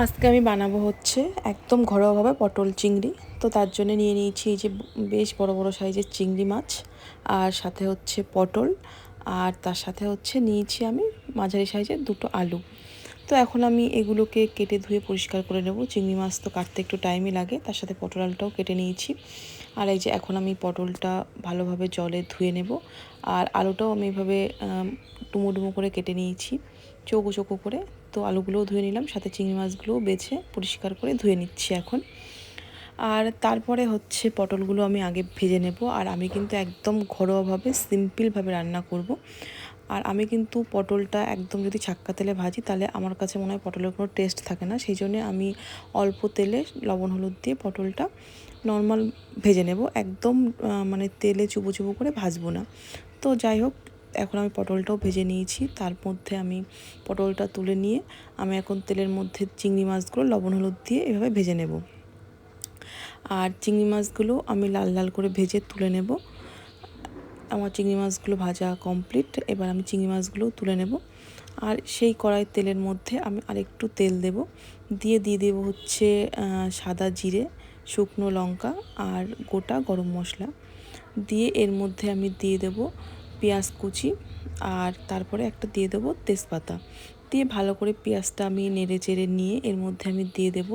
আজকে আমি বানাবো হচ্ছে একদম ঘরোয়াভাবে পটল চিংড়ি। তো তার জন্য নিয়ে নিয়েছি এই যে বেশ বড় বড় সাইজের চিংড়ি মাছ, আর সাথে হচ্ছে পটল, আর তার সাথে হচ্ছে নিয়েছি আমি মাঝারি সাইজের দুটো আলু। তো এখন আমি এগুলোকে কেটে ধুয়ে পরিষ্কার করে নেব। চিংড়ি মাছ তো কাটতে একটু টাইমই লাগে, তার সাথে পটল আলুটাও কেটে নিয়েছি। আর এই যে এখন আমি পটলটা ভালোভাবে জলে ধুয়ে নেব, আর আলুটাও আমি এইভাবে ডুমো ডুমো করে কেটে নিয়েছি, চৌকো চৌকো করে। তো আলুগুলোও ধুয়ে নিলাম, সাথে চিংড়ি মাছগুলোও বেছে পরিষ্কার করে ধুয়ে নিচ্ছি এখন। আর তারপরে হচ্ছে পটলগুলো আমি আগে ভেজে নেব। আর আমি কিন্তু একদম ঘরোয়াভাবে সিম্পলভাবে রান্না করব। আর আমি কিন্তু পটলটা একদম যদি ছাক্কা তেলে ভাজি, তাহলে আমার কাছে মনে হয় পটলের কোনো টেস্ট থাকে না। সেই জন্যে আমি অল্প তেলে লবণ হলুদ দিয়ে পটলটা নর্মাল ভেজে নেব, একদম মানে তেলে চুবো চুবো করে ভাজবো না। তো যাই হোক, এখন আমি পটলটাও ভেজে নিয়েছি। তার মধ্যে আমি পটলটা তুলে নিয়ে আমি এখন তেলের মধ্যে চিংড়ি মাছগুলো লবণ হলুদ দিয়ে এভাবে ভেজে নেব। আর চিংড়ি মাছগুলো আমি লাল লাল করে ভেজে তুলে নেব। আমার চিংড়ি মাছগুলো ভাজা কমপ্লিট। এবার আমি চিংড়ি মাছগুলো তুলে নেব। আর সেই কড়াই তেলের মধ্যে আমি আরেকটু তেল দিয়ে দেব হচ্ছে সাদা জিরে, শুকনো লঙ্কা আর গোটা গরম মশলা। দিয়ে এর মধ্যে আমি দিয়ে দেব পেঁয়াজ কুচি, আর তারপরে একটা দিয়ে দেব তেজপাতা। দিয়ে ভালো করে পেঁয়াজটা আমি নেড়ে চেড়ে নিয়ে এর মধ্যে আমি দিয়ে দেব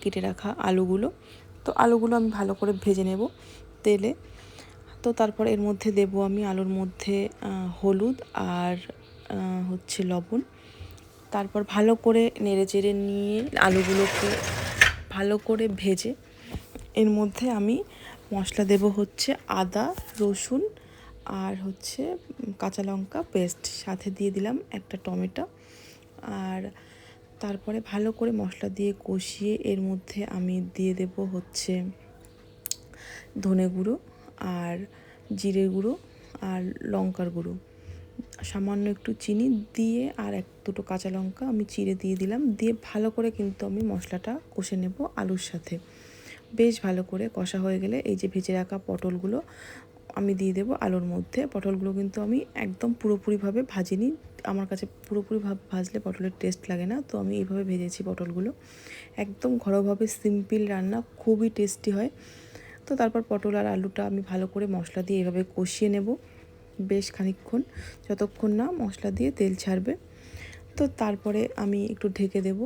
কেটে রাখা আলুগুলো। তো আলুগুলো আমি ভালো করে ভেজে নেব তেলে। তো তারপর এর মধ্যে দেব আমি আলুর মধ্যে হলুদ আর হচ্ছে লবণ। তারপর ভালো করে নেড়ে চেড়ে নিয়ে আলুগুলোকে ভালো করে ভেজে এর মধ্যে আমি মশলা দেব হচ্ছে আদা, রসুন আর হচ্ছে কাঁচা লঙ্কা পেস্ট, সাথে দিয়ে দিলাম একটা টমেটো। আর তারপরে ভালো করে মশলা দিয়ে কষিয়ে এর মধ্যে আমি দিয়ে দেব হচ্ছে ধনে গুঁড়ো আর জিরে গুঁড়ো আর লঙ্কার গুঁড়ো, সামান্য একটু চিনি দিয়ে আর দুটো কাঁচা লঙ্কা আমি চিড়ে দিয়ে দিলাম। দিয়ে ভালো করে কিন্তু আমি মশলাটা কষে নেব আলুর সাথে। বেশ ভালো করে কষা হয়ে গেলে এই যে ভেজে রাখা পটলগুলো আমি দিয়ে দেবো আলুর মধ্যে। পটলগুলো কিন্তু আমি একদম পুরোপুরিভাবে ভাজিনি, আমার কাছে পুরোপুরিভাবে ভাজলে পটলের টেস্ট লাগে না। তো আমি এইভাবে ভেজেছি পটলগুলো। একদম ঘরোয়াভাবে সিম্পল রান্না, খুবই টেস্টি হয়। তো তারপর পটল আর আলুটা আমি ভালো করে মশলা দিয়ে এভাবে কষিয়ে নেব বেশ খানিকক্ষণ, যতক্ষণ না মশলা দিয়ে তেল ছাড়বে। তো তারপরে আমি একটু ঢেকে দেব।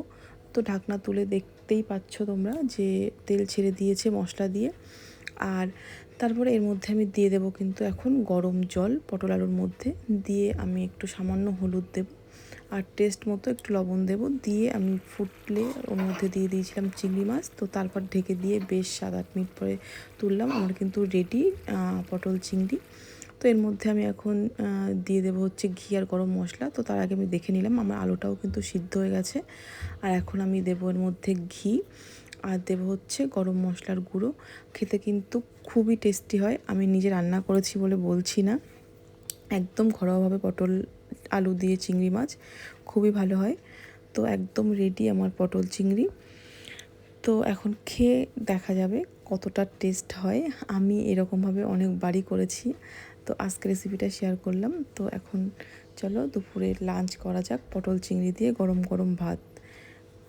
তো ঢাকনা তুলে দেখতেই পাচ্ছ তোমরা যে তেল ছেড়ে দিয়েছে মশলা দিয়ে। আর তারপরে এর মধ্যে আমি দিয়ে দেব কিন্তু এখন গরম জল পটল আলুর মধ্যে। দিয়ে আমি একটু সামান্য হলুদ দেব আর টেস্ট মতো একটু লবণ দেব। দিয়ে আমি ফুটলে ওর মধ্যে দিয়ে দিয়েছিলাম চিংড়ি মাছ। তো তারপর ঢেকে দিয়ে বেশ 7-8 মিনিট পরে তুললাম। আমার কিন্তু রেডি পটল চিংড়ি। তো এর মধ্যে আমি এখন দিয়ে দেবো হচ্ছে ঘি আর গরম মশলা। তো তার আগে আমি দেখে নিলাম আমার আলুটাও কিন্তু সিদ্ধ হয়ে গেছে। আর এখন আমি দেবো এর মধ্যে ঘি আর দেবো হচ্ছে গরম মশলার গুঁড়ো। খেতে কিন্তু খুবই টেস্টি হয়, আমি নিজে রান্না করেছি বলে বলছি না। একদম ঘরোয়াভাবে পটল আলু দিয়ে চিংড়ি মাছ খুবই ভালো হয়। তো একদম রেডি আমার পটল চিংড়ি। তো এখন খেয়ে দেখা যাবে কতটা টেস্ট হয়। আমি এরকমভাবে অনেকবারই করেছি। তো আজকে রেসিপিটা শেয়ার করলাম। তো এখন চলো দুপুরে লাঞ্চ করা যাক পটল চিংড়ি দিয়ে গরম গরম ভাত,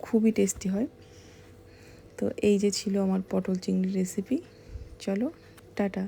খুবই টেস্টি হয়। তো এই যে ছিল আমার পটল চিংড়ি রেসিপি। চলো টাটা।